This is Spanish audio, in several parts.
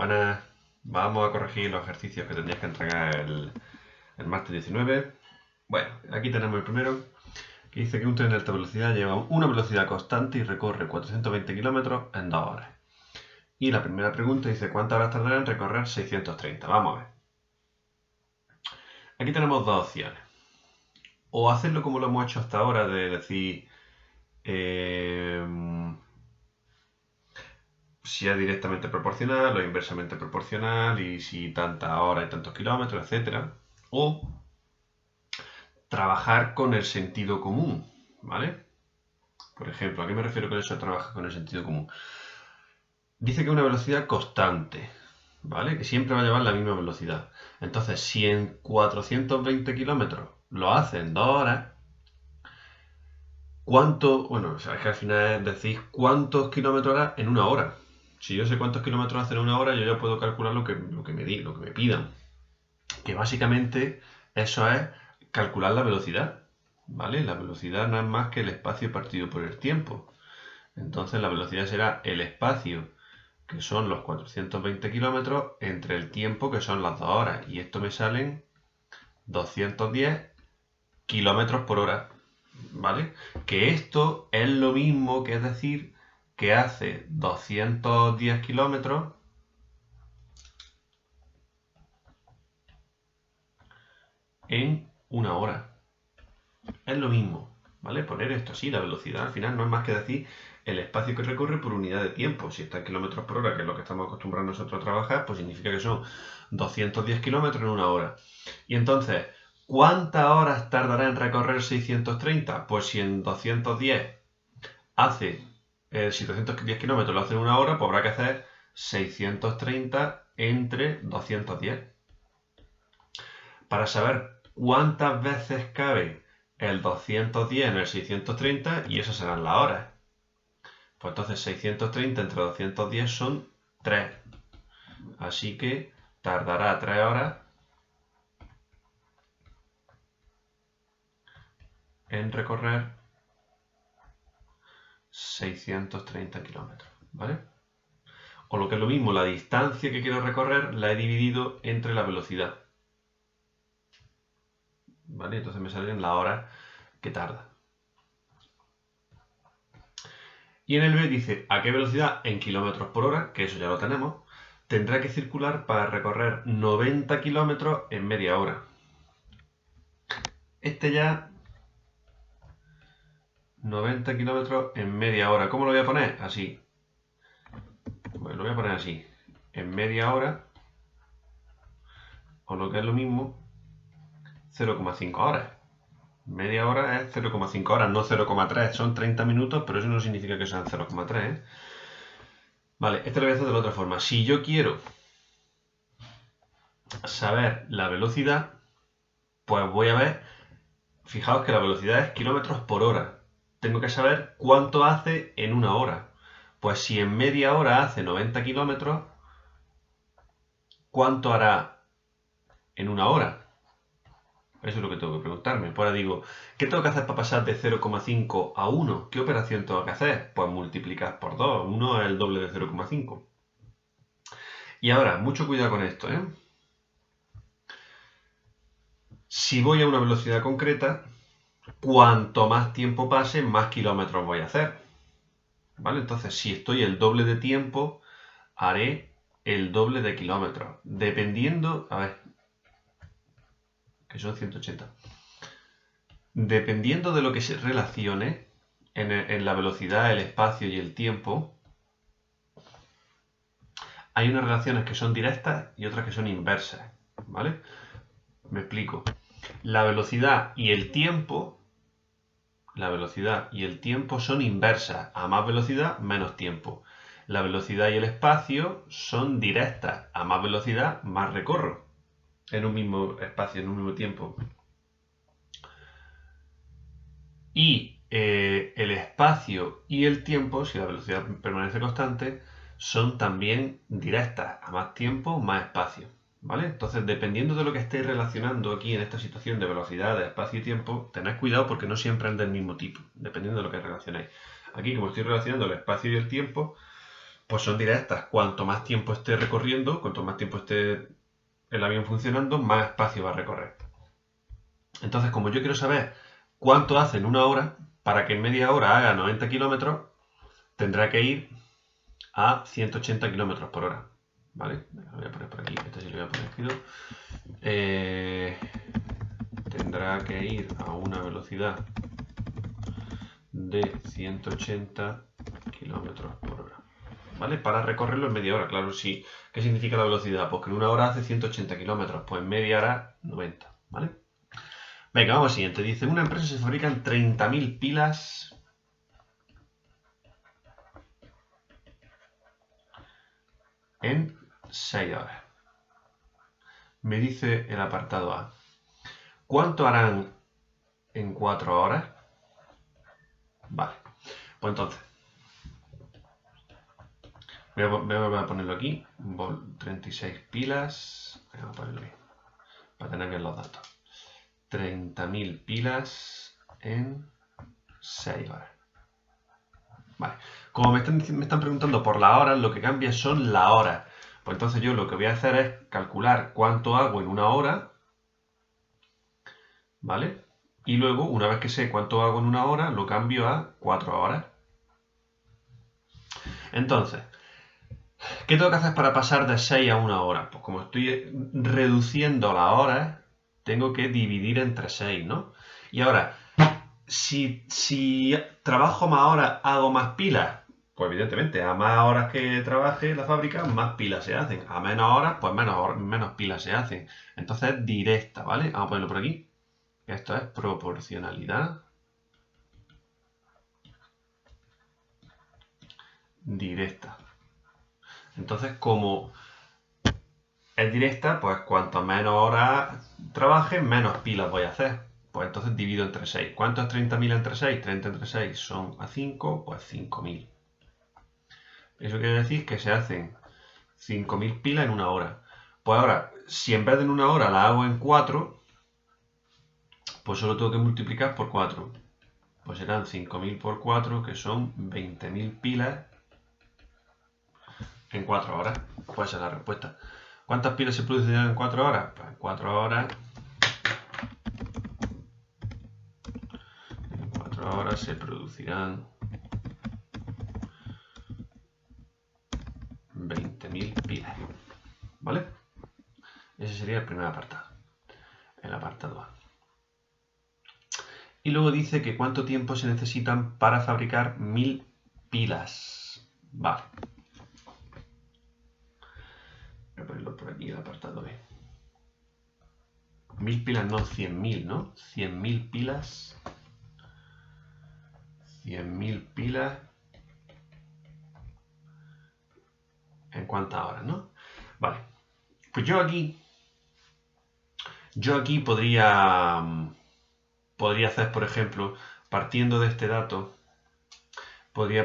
Buenas, vamos a corregir los ejercicios que tendrías que entregar el martes 19. Bueno, aquí tenemos el primero, que dice que un tren de alta velocidad lleva una velocidad constante y recorre 420 kilómetros en 2 horas. Y la primera pregunta dice, ¿cuántas horas tardará en recorrer 630? Vamos a ver. Aquí tenemos dos opciones. O hacerlo como lo hemos hecho hasta ahora, de decir si es directamente proporcional o inversamente proporcional y si tantas horas y tantos kilómetros, etc. O trabajar con el sentido común, ¿vale? Por ejemplo, ¿a qué me refiero con eso de trabajar con el sentido común? Dice que una velocidad constante, ¿vale? Que siempre va a llevar la misma velocidad. Entonces, si en 420 kilómetros lo hace en 2 horas, ¿cuánto? Bueno, es que al final decís cuántos kilómetros hará en una hora. Si yo sé cuántos kilómetros hace en una hora, yo ya puedo calcular lo que me pidan. Que básicamente eso es calcular la velocidad, ¿vale? La velocidad no es más que el espacio partido por el tiempo. Entonces la velocidad será el espacio, que son los 420 kilómetros, entre el tiempo, que son las 2 horas. Y esto me salen 210 kilómetros por hora, ¿vale? Que esto es lo mismo que es decir que hace 210 kilómetros en una hora. Es lo mismo, ¿vale? Poner esto así, la velocidad al final no es más que decir el espacio que recorre por unidad de tiempo. Si está en kilómetros por hora, que es lo que estamos acostumbrados nosotros a trabajar, pues significa que son 210 kilómetros en una hora. Y entonces, ¿cuántas horas tardará en recorrer 630? Pues si en 210 hace, si 210 kilómetros lo hace en una hora, pues habrá que hacer 630 entre 210. Para saber cuántas veces cabe el 210 en el 630, y esas serán las horas. Pues entonces 630 entre 210 son 3. Así que tardará 3 horas en recorrer 630 kilómetros, ¿vale? O lo que es lo mismo, la distancia que quiero recorrer la he dividido entre la velocidad, ¿vale? Entonces me salen las horas que tarda. Y en el B dice, ¿a qué velocidad? En kilómetros por hora, que eso ya lo tenemos, tendrá que circular para recorrer 90 kilómetros en media hora. Este ya, 90 kilómetros en media hora. ¿Cómo lo voy a poner? Así. Pues lo voy a poner así. En media hora, o lo que es lo mismo, 0,5 horas. Media hora es 0,5 horas, no 0,3. Son 30 minutos, pero eso no significa que sean 0,3, ¿eh? Vale, esto lo voy a hacer de la otra forma. Si yo quiero saber la velocidad, pues voy a ver, fijaos que la velocidad es kilómetros por hora. Tengo que saber cuánto hace en una hora. Pues si en media hora hace 90 kilómetros, ¿cuánto hará en una hora? Eso es lo que tengo que preguntarme. Pues ahora digo, ¿qué tengo que hacer para pasar de 0,5 a 1? ¿Qué operación tengo que hacer? Pues multiplicar por 2. 1 es el doble de 0,5. Y ahora, mucho cuidado con esto, ¿eh? Si voy a una velocidad concreta, cuanto más tiempo pase, más kilómetros voy a hacer, ¿vale? Entonces, si estoy el doble de tiempo, haré el doble de kilómetros. Dependiendo, a ver, que son 180. Dependiendo de lo que se relacione en la velocidad, el espacio y el tiempo, hay unas relaciones que son directas y otras que son inversas, ¿vale? Me explico. La velocidad y el tiempo son inversas. A más velocidad, menos tiempo. La velocidad y el espacio son directas. A más velocidad, más recorro en un mismo espacio, en un mismo tiempo. Y el espacio y el tiempo, si la velocidad permanece constante, son también directas. A más tiempo, más espacio, ¿vale? Entonces, dependiendo de lo que estéis relacionando aquí en esta situación de velocidad, de espacio y tiempo, tened cuidado porque no siempre es del mismo tipo, dependiendo de lo que relacionéis. Aquí, como estoy relacionando el espacio y el tiempo, pues son directas. Cuanto más tiempo esté recorriendo, cuanto más tiempo esté el avión funcionando, más espacio va a recorrer. Entonces, como yo quiero saber cuánto hace en una hora, para que en media hora haga 90 kilómetros, tendrá que ir a 180 kilómetros por hora. ¿Vale? Lo voy a poner por aquí, este sí lo voy a poner escrito. Tendrá que ir a una velocidad de 180 kilómetros por hora. ¿Vale? Para recorrerlo en media hora, claro, sí. ¿Qué significa la velocidad? Pues que en una hora hace 180 kilómetros, pues en media hora 90, ¿vale? Venga, vamos al siguiente. Dice, en una empresa se fabrican 30.000 pilas en 6 horas. Me dice el apartado A. ¿Cuánto harán en 4 horas? Vale, pues entonces voy a ponerlo aquí. 36 pilas. Vamos a ponerlo bien, para tener bien los datos. 30.000 pilas en 6 horas. Vale, como me están preguntando por las horas, lo que cambia son las horas. Pues entonces yo lo que voy a hacer es calcular cuánto hago en una hora, ¿vale? Y luego, una vez que sé cuánto hago en una hora, lo cambio a 4 horas. Entonces, ¿qué tengo que hacer para pasar de 6 a 1 hora? Pues como estoy reduciendo las horas, tengo que dividir entre 6, ¿no? Y ahora, si trabajo más horas, hago más pilas. Pues evidentemente, a más horas que trabaje la fábrica, más pilas se hacen. A menos horas, pues menos pilas se hacen. Entonces es directa, ¿vale? Vamos a ponerlo por aquí. Esto es proporcionalidad directa. Entonces, como es directa, pues cuanto menos horas trabaje, menos pilas voy a hacer. Pues entonces divido entre 6. ¿Cuánto es 30.000 entre 6? 30 entre 6 son a 5, pues 5.000. Eso quiere decir que se hacen 5.000 pilas en una hora. Pues ahora, si en vez de en una hora la hago en 4, pues solo tengo que multiplicar por 4. Pues serán 5.000 por 4, que son 20.000 pilas en 4 horas. Pues esa es la respuesta. ¿Cuántas pilas se producirán en 4 horas? Pues en 4 horas... En 4 horas se producirán 20.000 pilas. ¿Vale? Ese sería el primer apartado. El apartado A. Y luego dice que cuánto tiempo se necesitan para fabricar 1.000 pilas. Vale. Voy a ponerlo por aquí, el apartado B. 1.000 pilas, no 100.000, ¿no? 100.000 pilas. 100.000 pilas. ¿En cuántas horas, no? Vale. Pues yo aquí podría hacer, por ejemplo, partiendo de este dato, podría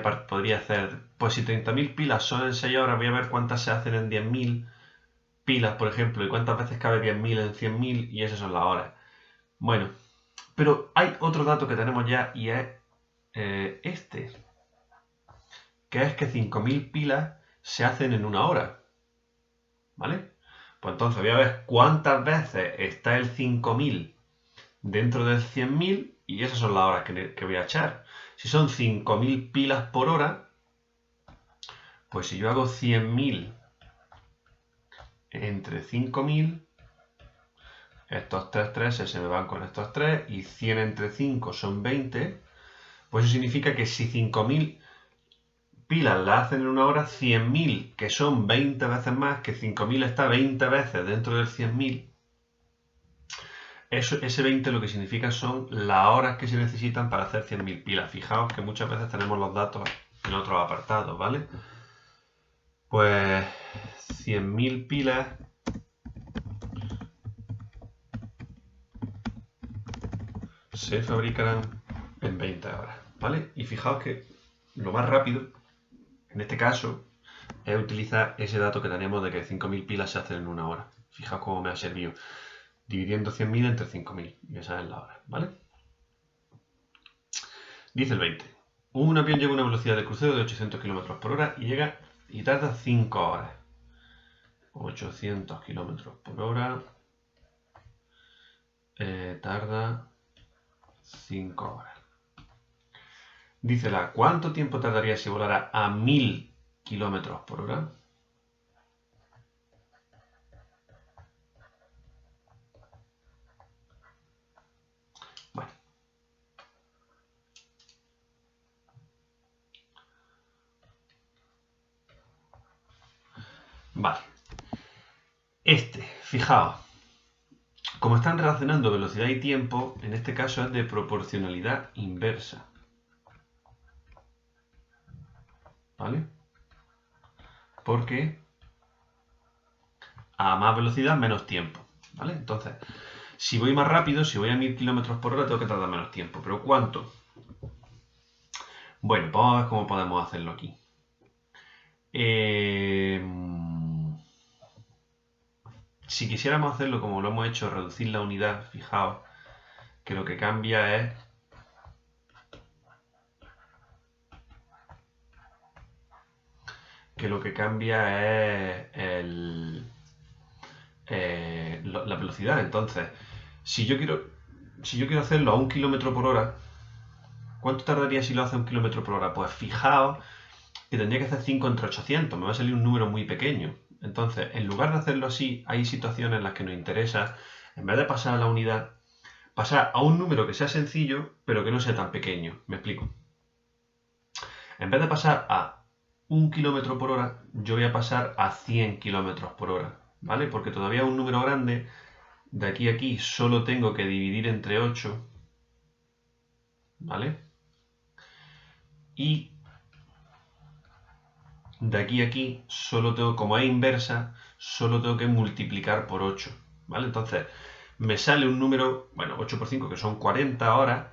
hacer, pues si 30.000 pilas son en 6 horas, voy a ver cuántas se hacen en 10.000 pilas, por ejemplo, y cuántas veces cabe 10.000 en 100.000, y esas son las horas. Bueno, pero hay otro dato que tenemos ya, y es este, que es que 5.000 pilas se hacen en una hora, ¿vale? Pues entonces voy a ver cuántas veces está el 5.000 dentro del 100.000 y esas son las horas que voy a echar. Si son 5.000 pilas por hora, pues si yo hago 100.000 entre 5.000, estos 3 3 se me van con estos 3 y 100 entre 5 son 20, pues eso significa que si 5.000 pilas la hacen en una hora, 100.000, que son 20 veces más, que 5.000 está 20 veces dentro del 100.000, ese 20 lo que significa son las horas que se necesitan para hacer 100.000 pilas. Fijaos que muchas veces tenemos los datos en otros apartados, ¿vale? Pues 100.000 pilas se fabricarán en 20 horas, ¿vale? Y fijaos que lo más rápido, en este caso, es utilizar ese dato que tenemos de que 5.000 pilas se hacen en una hora. Fijaos cómo me ha servido. Dividiendo 100.000 entre 5.000. Y esa es la hora, ¿vale? Dice el 20. Un avión lleva una velocidad de crucero de 800 km por hora y llega y tarda 5 horas. 800 kilómetros por hora. Tarda 5 horas. Dícela, ¿cuánto tiempo tardaría si volara a 1000 kilómetros por hora? Bueno. Vale. Fijaos, como están relacionando velocidad y tiempo, en este caso es de proporcionalidad inversa. ¿Vale? Porque a más velocidad, menos tiempo. ¿Vale? Entonces, si voy más rápido, si voy a 1000 kilómetros por hora, tengo que tardar menos tiempo. ¿Pero cuánto? Bueno, vamos a ver cómo podemos hacerlo aquí. Si quisiéramos hacerlo como lo hemos hecho, reducir la unidad, fijaos que lo que cambia es la velocidad. Entonces, si yo quiero hacerlo a 1 kilómetro por hora, ¿cuánto tardaría si lo hace a 1 kilómetro por hora? Pues fijaos que tendría que hacer 5 entre 800, me va a salir un número muy pequeño. Entonces, en lugar de hacerlo así, hay situaciones en las que nos interesa, en vez de pasar a la unidad, pasar a un número que sea sencillo, pero que no sea tan pequeño. ¿Me explico? En vez de pasar a 1 kilómetro por hora, yo voy a pasar a 100 kilómetros por hora, ¿vale? Porque todavía un número grande, de aquí a aquí solo tengo que dividir entre 8, ¿vale? Y de aquí a aquí solo tengo, como es inversa, solo tengo que multiplicar por 8, ¿vale? Entonces, me sale un número, bueno, 8 por 5, que son 40 horas.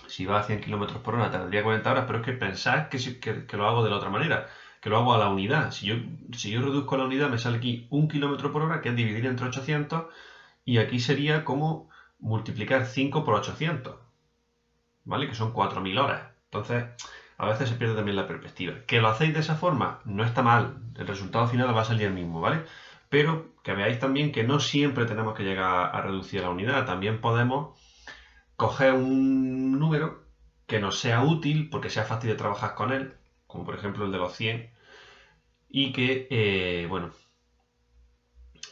Si va a 100 km por hora tardaría 40 horas, pero es que pensad que lo hago de la otra manera, que lo hago a la unidad. Si yo reduzco la unidad, me sale aquí 1 km por hora, que es dividir entre 800, y aquí sería como multiplicar 5 por 800, ¿vale? Que son 4000 horas. Entonces, a veces se pierde también la perspectiva. Que lo hacéis de esa forma, no está mal, el resultado final va a salir el mismo, ¿vale? Pero que veáis también que no siempre tenemos que llegar a reducir la unidad, también podemos coger un número que nos sea útil porque sea fácil de trabajar con él, como por ejemplo el de los 100, y que, bueno,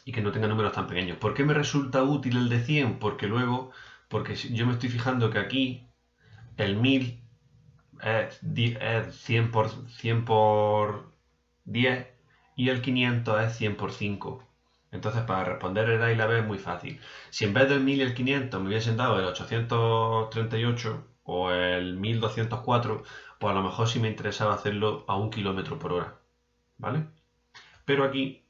y que no tenga números tan pequeños. ¿Por qué me resulta útil el de 100? Porque yo me estoy fijando que aquí el 1000 es 100 por 10 y el 500 es 100 por 5. Entonces, para responder el A y la B es muy fácil. Si en vez del 1000 y el 500 me hubiesen dado el 838 o el 1204, pues a lo mejor sí me interesaba hacerlo a 1 kilómetro por hora. ¿Vale? Pero aquí,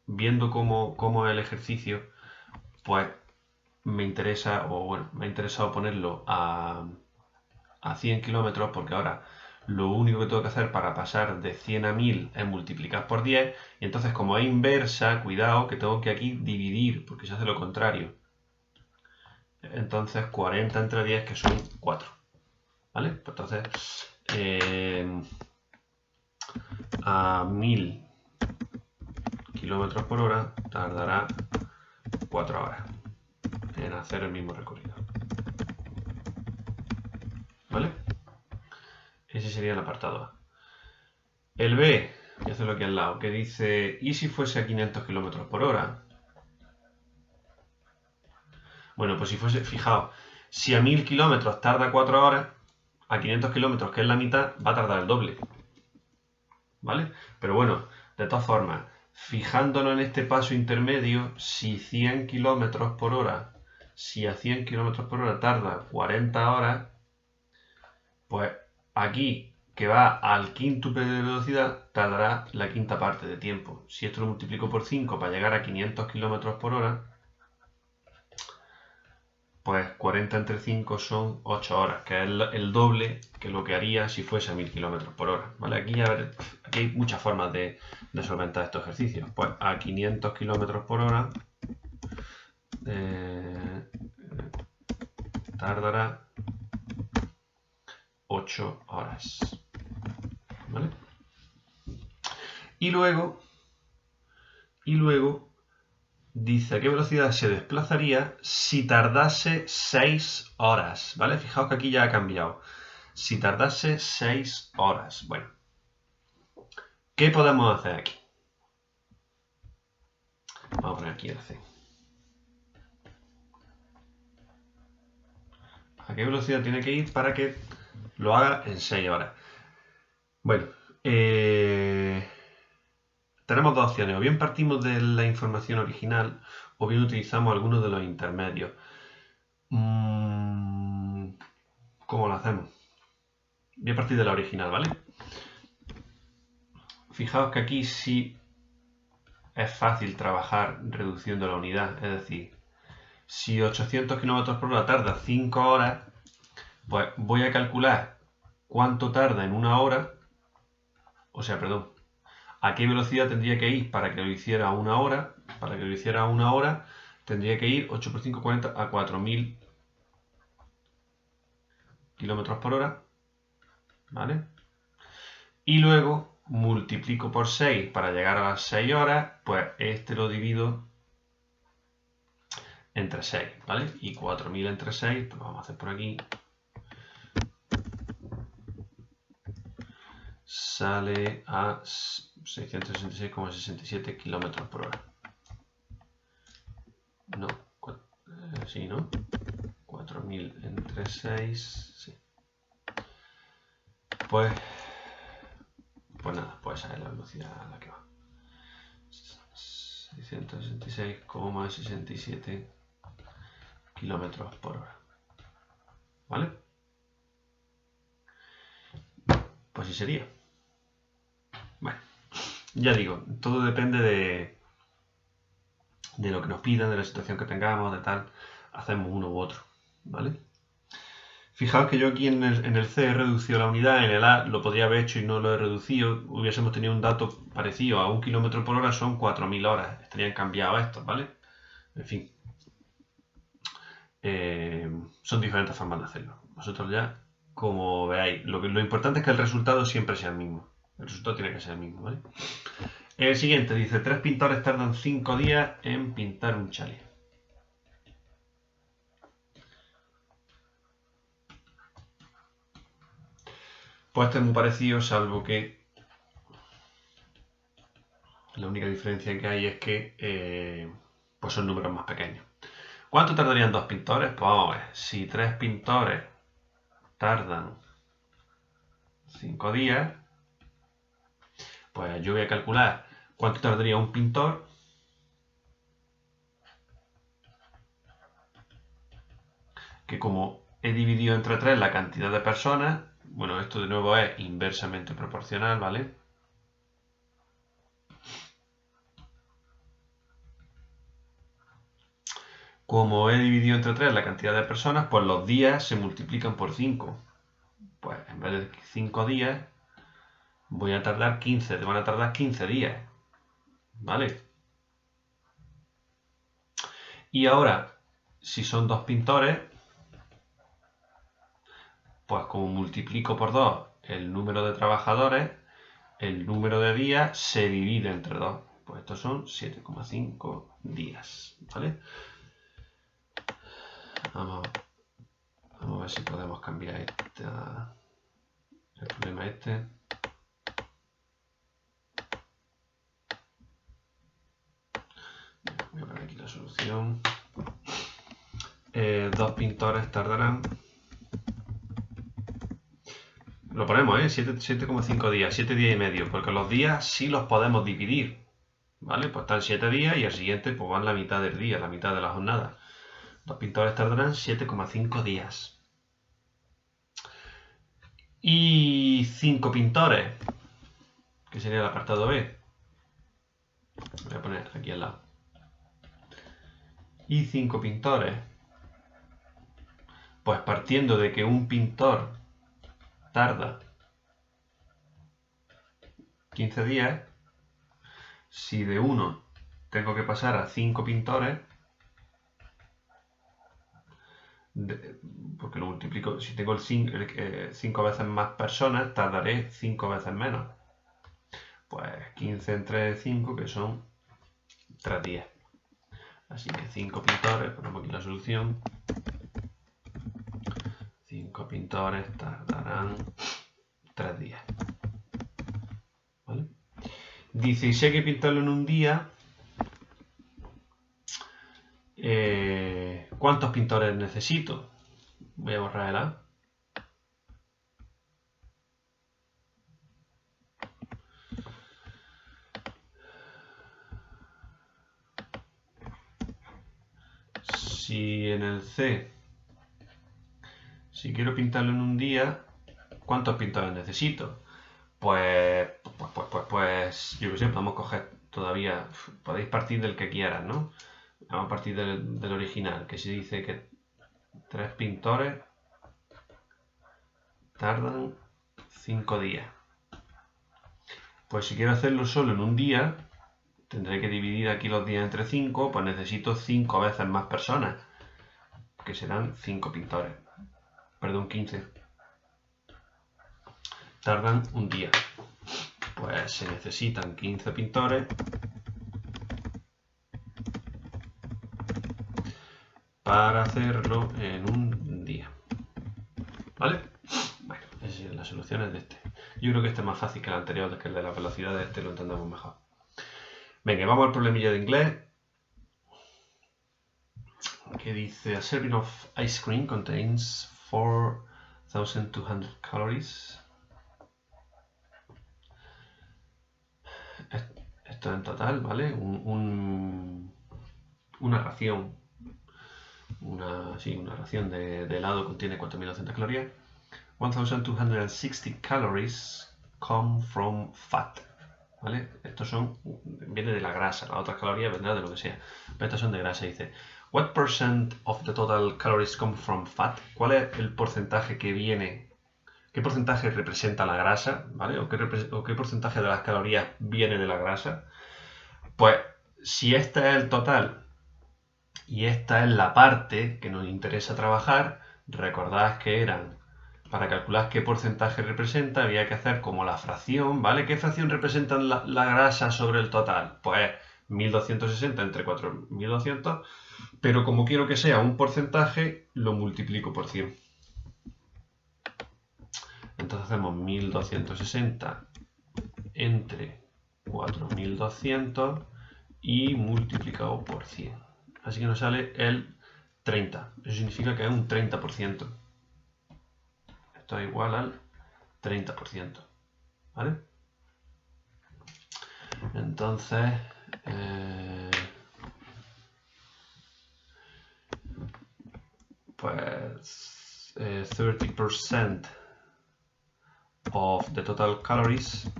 viendo cómo es el ejercicio, pues me interesa, o bueno, me ha interesado ponerlo a 100 kilómetros porque ahora lo único que tengo que hacer para pasar de 100 a 1000 es multiplicar por 10 y entonces como es inversa, cuidado que tengo que aquí dividir porque se hace lo contrario. Entonces 40 entre 10 que son 4. ¿Vale? Pues entonces a 1000 kilómetros por hora tardará 4 horas en hacer el mismo recorrido. ¿Vale? Ese sería el apartado A. El B, voy a hacerlo aquí al lado, que dice, ¿y si fuese a 500 km por hora? Bueno, pues si fuese, fijaos, si a 1000 kilómetros tarda 4 horas, a 500 kilómetros, que es la mitad, va a tardar el doble. ¿Vale? Pero bueno, de todas formas, fijándonos en este paso intermedio, si 100 kilómetros por hora, si a 100 kilómetros por hora tarda 40 horas, pues aquí, que va al quíntuple de velocidad, tardará la quinta parte de tiempo. Si esto lo multiplico por 5 para llegar a 500 kilómetros por hora, pues 40 entre 5 son 8 horas, que es el doble que lo que haría si fuese a 1000 kilómetros por hora. ¿Vale? Aquí hay muchas formas de solventar estos ejercicios. Pues a 500 kilómetros por hora tardará 8 horas. ¿Vale? Y luego dice a qué velocidad se desplazaría si tardase 6 horas, ¿vale? Fijaos que aquí ya ha cambiado. Si tardase 6 horas. Bueno, ¿qué podemos hacer aquí? Vamos a poner aquí el C. ¿A qué velocidad tiene que ir para que lo haga en 6 horas? Bueno, tenemos dos opciones. O bien partimos de la información original o bien utilizamos algunos de los intermedios. ¿Cómo lo hacemos? Voy a partir de la original, ¿vale? Fijaos que aquí sí es fácil trabajar reduciendo la unidad. Es decir, si 800 km por hora tarda 5 horas, pues voy a calcular cuánto tarda en una hora. O sea, perdón, a qué velocidad tendría que ir para que lo hiciera una hora. Para que lo hiciera una hora tendría que ir 8 por 5, 40 a 4000 km por hora. ¿Vale? Y luego multiplico por 6 para llegar a las 6 horas, pues este lo divido entre 6, ¿vale? Y 4000 entre 6, pues vamos a hacer por aquí. Sale a 666,67 km por hora. No, sí, ¿no? 4000 entre 6, sí. Pues nada, pues esa es la velocidad a la que va. 666,67 km por hora. ¿Vale? Pues así sería. Bueno, ya digo, todo depende de lo que nos pidan, de la situación que tengamos, de tal. Hacemos uno u otro. ¿Vale? Fijaos que yo aquí en el C he reducido la unidad, en el A lo podría haber hecho y no lo he reducido. Hubiésemos tenido un dato parecido a 1 km por hora, son 4000 horas. Estarían cambiados estos, ¿vale? En fin. Son diferentes formas de hacerlo. Vosotros ya, como veáis, lo importante es que el resultado siempre sea el mismo. El resultado tiene que ser el mismo, ¿vale? El siguiente dice, 3 pintores tardan 5 días en pintar un chalet. Pues este es muy parecido, salvo que la única diferencia que hay es que pues son números más pequeños. ¿Cuánto tardarían 2 pintores? Pues vamos a ver, si 3 pintores tardan 5 días, pues yo voy a calcular cuánto tardaría un pintor. Que como he dividido entre 3 la cantidad de personas, bueno, esto de nuevo es inversamente proporcional, ¿vale? Como he dividido entre 3 la cantidad de personas, pues los días se multiplican por 5. Pues en vez de 5 días, voy a tardar 15, te van a tardar 15 días, ¿vale? Y ahora, si son 2 pintores, pues como multiplico por 2 el número de trabajadores, el número de días se divide entre 2. Pues estos son 7,5 días, ¿vale? Vamos a ver si podemos cambiar el problema este. Voy a poner aquí la solución. 2 pintores tardarán. Lo ponemos, 7,5 días, 7 días y medio, porque los días sí los podemos dividir. ¿Vale? Pues están 7 días y el siguiente pues van la mitad del día, la mitad de la jornada. 2 pintores tardarán 7,5 días. Y 5 pintores, que sería el apartado B. Voy a poner aquí al lado. Y 5 pintores, pues partiendo de que un pintor tarda 15 días, si de uno tengo que pasar a 5 pintores, porque lo multiplico, si tengo 5 veces más personas, tardaré 5 veces menos. Pues 15 entre 5, que son 3 días. Así que 5 pintores, ponemos aquí la solución. 5 pintores tardarán 3 días. ¿Vale? Dice, y si hay que pintarlo en un día, ¿cuántos pintores necesito? Voy a borrar el A. Si en el C, si quiero pintarlo en un día, ¿cuántos pintores necesito? Pues yo qué sé, podemos coger todavía, podéis partir del que quieran, ¿no? Vamos a partir del original, que se dice que 3 pintores tardan 5 días. Pues si quiero hacerlo solo en un día, tendré que dividir aquí los días entre 5, pues necesito 5 veces más personas, que serán 5 pintores. Perdón, 15. Tardan un día. Pues se necesitan 15 pintores para hacerlo en un día. ¿Vale? Bueno, esas son las soluciones de este. Yo creo que este es más fácil que el anterior, que el de las velocidades, este lo entendemos mejor. Venga, vamos al problemilla de inglés. Que dice, a serving of ice cream contains 4,200 calories. Esto en total, ¿vale? Una ración. Una ración de helado contiene 4.200 calorías. 1,260 calories come from fat. ¿Vale? Estos viene de la grasa, las otras calorías vendrán de lo que sea. Pero estos son de grasa. Dice, what percent of the total calories come from fat? ¿Cuál es el porcentaje que viene? ¿Qué porcentaje representa la grasa? ¿Vale? ¿O qué porcentaje de las calorías viene de la grasa? Pues si este es el total y esta es la parte que nos interesa trabajar, recordad que eran, para calcular qué porcentaje representa, había que hacer como la fracción, ¿vale? ¿Qué fracción representa la grasa sobre el total? Pues 1260 entre 4200, pero como quiero que sea un porcentaje, lo multiplico por 100. Entonces hacemos 1260 entre 4200 y multiplicado por 100. Así que nos sale el 30. Eso significa que es un 30%. Esto es igual al 30%. ¿Vale? Entonces, pues 30% of the total calories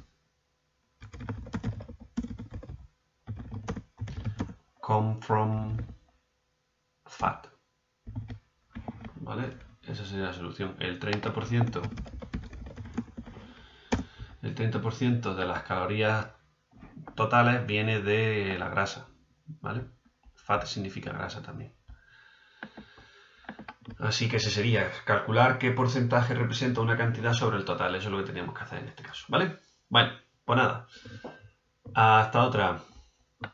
come from fat. ¿Vale? Esa sería la solución. El 30% de las calorías totales viene de la grasa. ¿Vale? Fat significa grasa también. Así que ese sería calcular qué porcentaje representa una cantidad sobre el total. Eso es lo que teníamos que hacer en este caso. ¿Vale? Bueno, pues nada. Hasta otra.